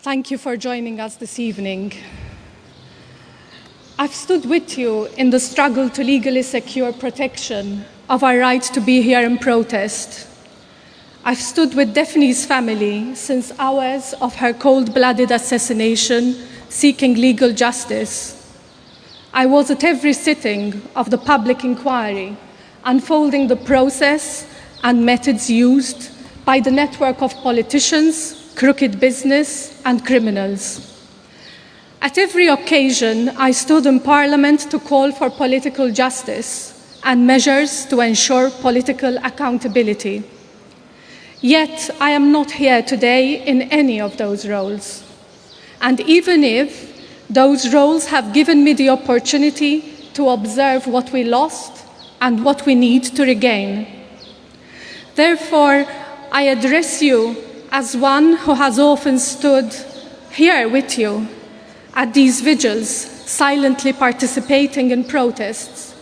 Thank you for joining us this evening. I've stood with you in the struggle to legally secure protection of our right to be here in protest. I've stood with Daphne's family since hours of her cold-blooded assassination, seeking legal justice. I was at every sitting of the public inquiry, unfolding the process and methods used by the network of politicians, crooked business, and criminals. At every occasion, I stood in Parliament to call for political justice and measures to ensure political accountability. Yet, I am not here today in any of those roles. And even if those roles have given me the opportunity to observe what we lost and what we need to regain. Therefore, I address you as one who has often stood here with you at these vigils, silently participating in protests.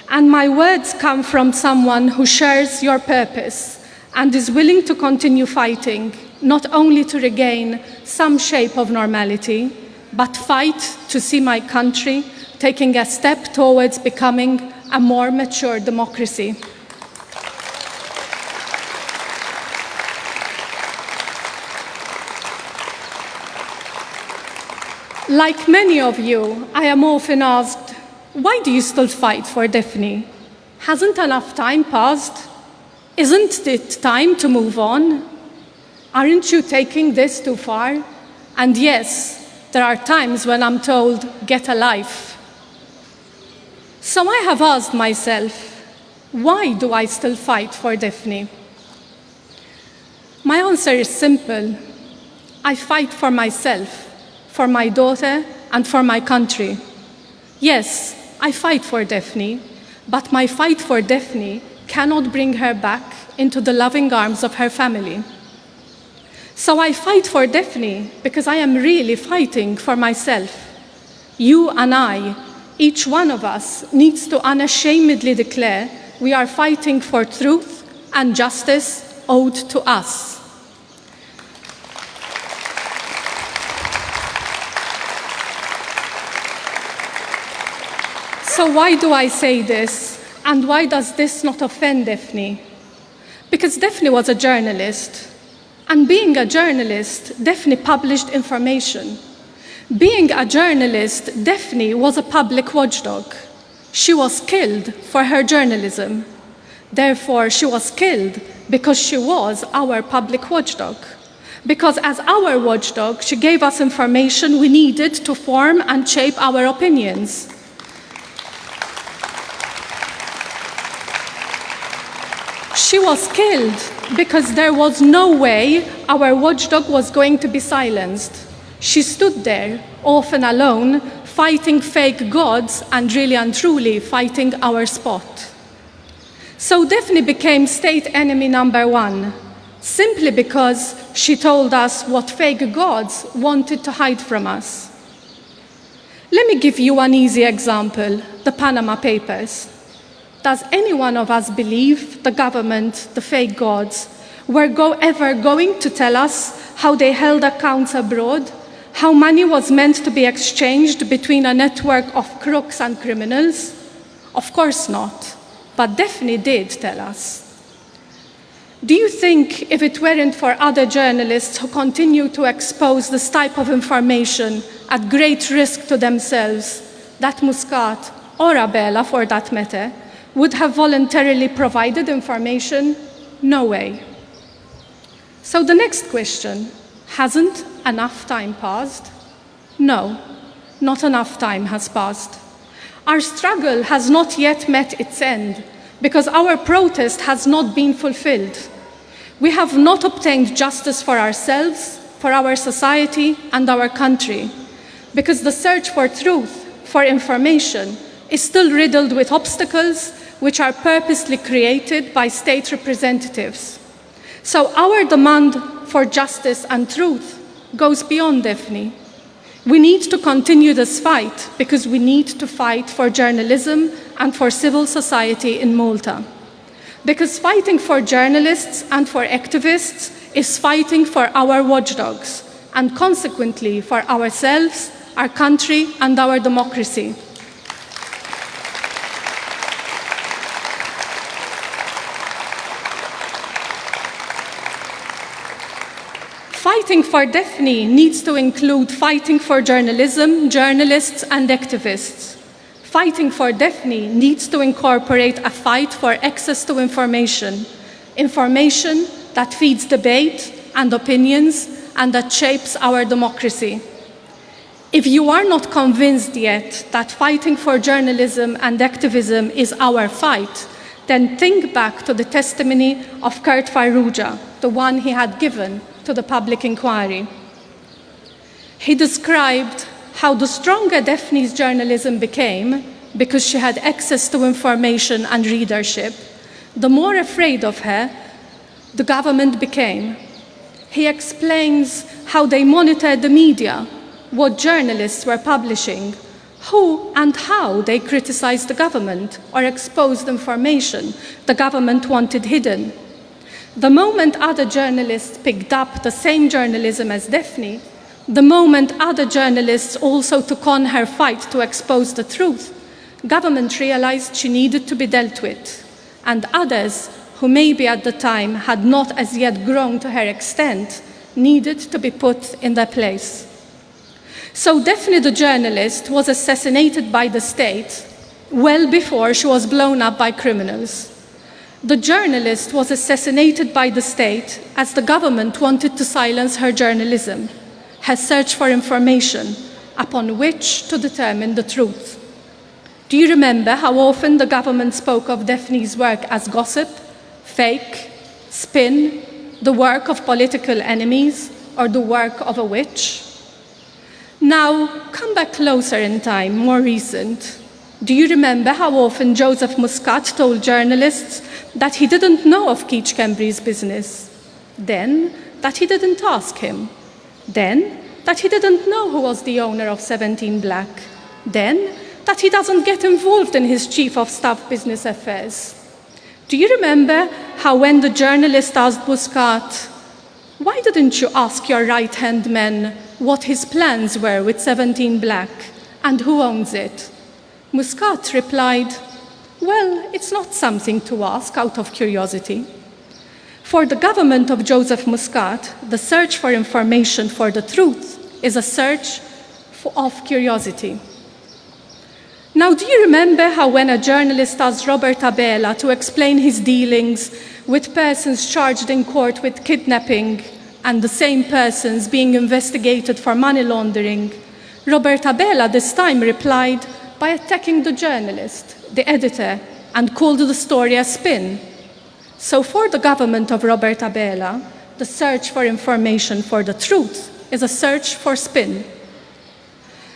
And my words come from someone who shares your purpose and is willing to continue fighting, not only to regain some shape of normality, but fight to see my country taking a step towards becoming a more mature democracy. Like many of you, I am often asked, why do you still fight for Daphne? Hasn't enough time passed? Isn't it time to move on? Aren't you taking this too far? And yes, there are times when I'm told, get a life. So I have asked myself, why do I still fight for Daphne? My answer is simple. I fight for myself, for my daughter, and for my country. Yes, I fight for Daphne, but my fight for Daphne cannot bring her back into the loving arms of her family. So I fight for Daphne because I am really fighting for myself. You and I, each one of us, needs to unashamedly declare we are fighting for truth and justice owed to us. So why do I say this? And why does this not offend Daphne? Because Daphne was a journalist. And being a journalist, Daphne published information. Being a journalist, Daphne was a public watchdog. She was killed for her journalism. Therefore, she was killed because she was our public watchdog. Because as our watchdog, she gave us information we needed to form and shape our opinions. She was killed because there was no way our watchdog was going to be silenced. She stood there, often alone, fighting fake gods and really and truly fighting our spot. So Daphne became state enemy number one, simply because she told us what fake gods wanted to hide from us. Let me give you an easy example, the Panama Papers. Does any one of us believe the government, the fake gods, were ever going to tell us how they held accounts abroad, how money was meant to be exchanged between a network of crooks and criminals? Of course not, but Daphne did tell us. Do you think if it weren't for other journalists who continue to expose this type of information at great risk to themselves, that Muscat, or Abela for that matter, would have voluntarily provided information? No way. So the next question, hasn't enough time passed? No, not enough time has passed. Our struggle has not yet met its end because our protest has not been fulfilled. We have not obtained justice for ourselves, for our society, and our country, because the search for truth, for information, is still riddled with obstacles which are purposely created by state representatives. So our demand for justice and truth goes beyond Daphne. We need to continue this fight because we need to fight for journalism and for civil society in Malta. Because fighting for journalists and for activists is fighting for our watchdogs, and consequently for ourselves, our country, and our democracy. Fighting for Daphne needs to include fighting for journalism, journalists, and activists. Fighting for Daphne needs to incorporate a fight for access to information, information that feeds debate and opinions and that shapes our democracy. If you are not convinced yet that fighting for journalism and activism is our fight, then think back to the testimony of Kurt Farrugia, the one he had given to the public inquiry. He described how the stronger Daphne's journalism became because she had access to information and readership, the more afraid of her the government became. He explains how they monitored the media, what journalists were publishing, who and how they criticized the government or exposed information the government wanted hidden. The moment other journalists picked up the same journalism as Daphne, the moment other journalists also took on her fight to expose the truth, government realized she needed to be dealt with, and others, who maybe at the time had not as yet grown to her extent, needed to be put in their place. So Daphne the journalist was assassinated by the state well before she was blown up by criminals. The journalist was assassinated by the state as the government wanted to silence her journalism, her search for information, upon which to determine the truth. Do you remember how often the government spoke of Daphne's work as gossip, fake, spin, the work of political enemies, or the work of a witch? Now, come back closer in time, more recent. Do you remember how often Joseph Muscat told journalists that he didn't know of Keith Cambry's business? Then, that he didn't ask him. Then, that he didn't know who was the owner of 17 Black. Then, that he doesn't get involved in his chief of staff business affairs. Do you remember how when the journalist asked Muscat, "Why didn't you ask your right-hand man what his plans were with 17 Black and who owns it?" Muscat replied, "Well, it's not something to ask out of curiosity." For the government of Joseph Muscat, the search for information for the truth is a search of curiosity. Now, do you remember how when a journalist asked Robert Abela to explain his dealings with persons charged in court with kidnapping and the same persons being investigated for money laundering, Robert Abela this time replied by attacking the journalist, the editor, and called the story a spin. So for the government of Robert Abela, the search for information for the truth is a search for spin.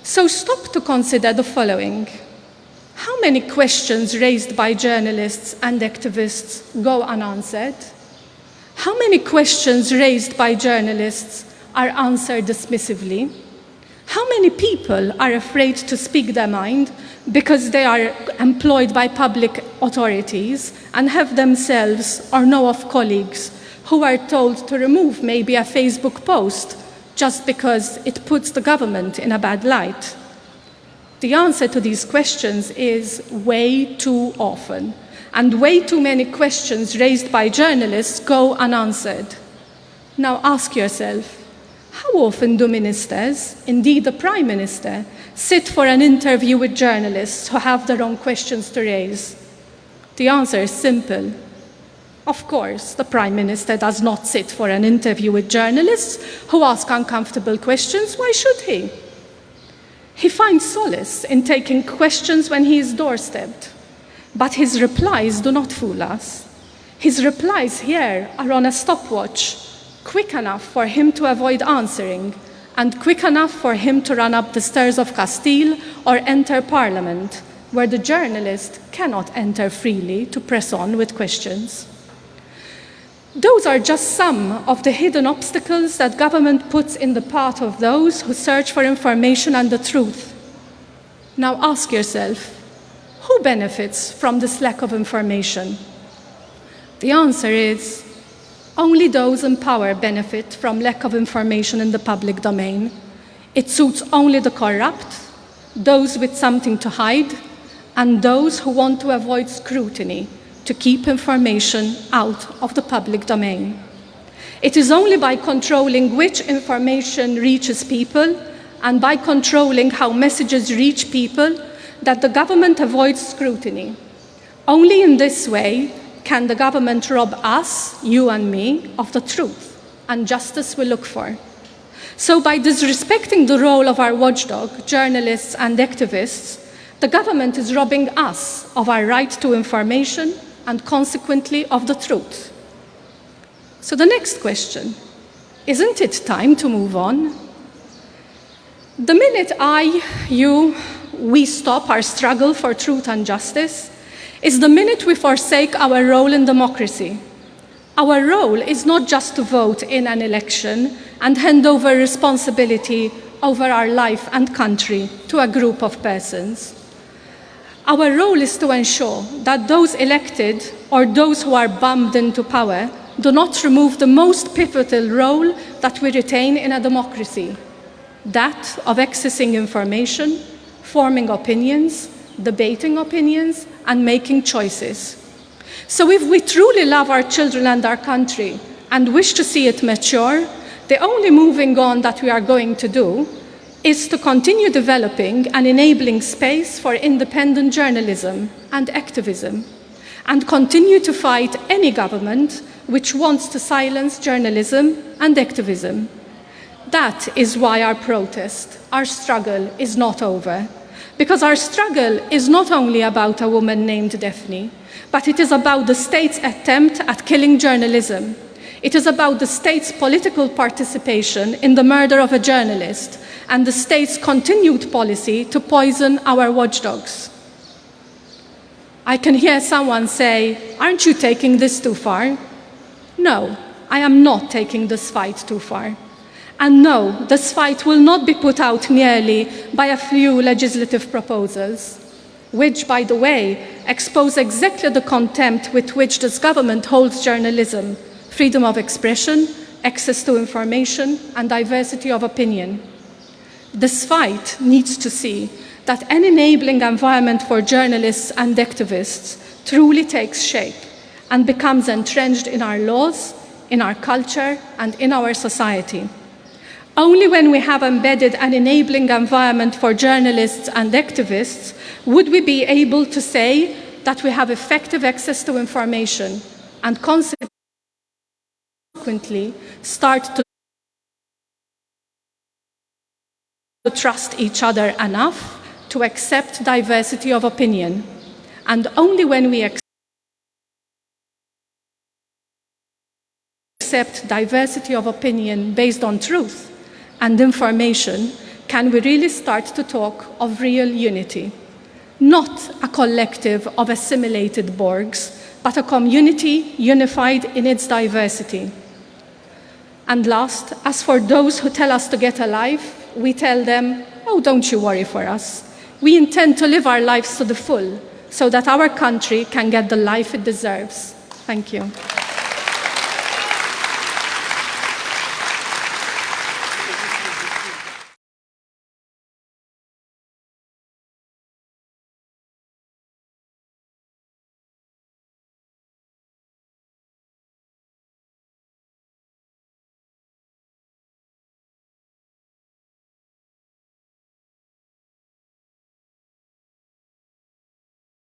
So stop to consider the following. How many questions raised by journalists and activists go unanswered? How many questions raised by journalists are answered dismissively? How many people are afraid to speak their mind because they are employed by public authorities and have themselves or know of colleagues who are told to remove maybe a Facebook post just because it puts the government in a bad light? The answer to these questions is way too often, and way too many questions raised by journalists go unanswered. Now ask yourself, how often do ministers, indeed the Prime Minister, sit for an interview with journalists who have the wrong questions to raise? The answer is simple. Of course, the Prime Minister does not sit for an interview with journalists who ask uncomfortable questions. Why should he? He finds solace in taking questions when he is doorstepped. But his replies do not fool us. His replies here are on a stopwatch, quick enough for him to avoid answering, and quick enough for him to run up the stairs of Castile or enter Parliament, where the journalist cannot enter freely to press on with questions. Those are just some of the hidden obstacles that government puts in the path of those who search for information and the truth. Now ask yourself, who benefits from this lack of information? The answer is Only those in power benefit from lack of information in the public domain. It suits only the corrupt, those with something to hide, and those who want to avoid scrutiny to keep information out of the public domain. It is only by controlling which information reaches people and by controlling how messages reach people that the government avoids scrutiny. Only in this way can the government rob us, you and me, of the truth and justice we look for. So by disrespecting the role of our watchdog, journalists and activists, the government is robbing us of our right to information and consequently of the truth. So the next question, isn't it time to move on? The minute we stop our struggle for truth and justice is the minute we forsake our role in democracy. Our role is not just to vote in an election and hand over responsibility over our life and country to a group of persons. Our role is to ensure that those elected or those who are bummed into power do not remove the most pivotal role that we retain in a democracy, that of accessing information, forming opinions, debating opinions, and making choices. So if we truly love our children and our country and wish to see it mature, the only moving on that we are going to do is to continue developing and enabling space for independent journalism and activism, and continue to fight any government which wants to silence journalism and activism. That is why our protest, our struggle is not over. Because our struggle is not only about a woman named Daphne, but it is about the state's attempt at killing journalism. It is about the state's political participation in the murder of a journalist and the state's continued policy to poison our watchdogs. I can hear someone say, aren't you taking this too far? No, I am not taking this fight too far. And no, this fight will not be put out merely by a few legislative proposals, which, by the way, expose exactly the contempt with which this government holds journalism, freedom of expression, access to information, and diversity of opinion. This fight needs to see that an enabling environment for journalists and activists truly takes shape and becomes entrenched in our laws, in our culture, and in our society. Only when we have embedded an enabling environment for journalists and activists would we be able to say that we have effective access to information and consequently start to trust each other enough to accept diversity of opinion. And only when we accept diversity of opinion based on truth and information can we really start to talk of real unity. Not a collective of assimilated Borgs, but a community unified in its diversity. And last, as for those who tell us to get a life, we tell them, oh, don't you worry for us. We intend to live our lives to the full so that our country can get the life it deserves. Thank you.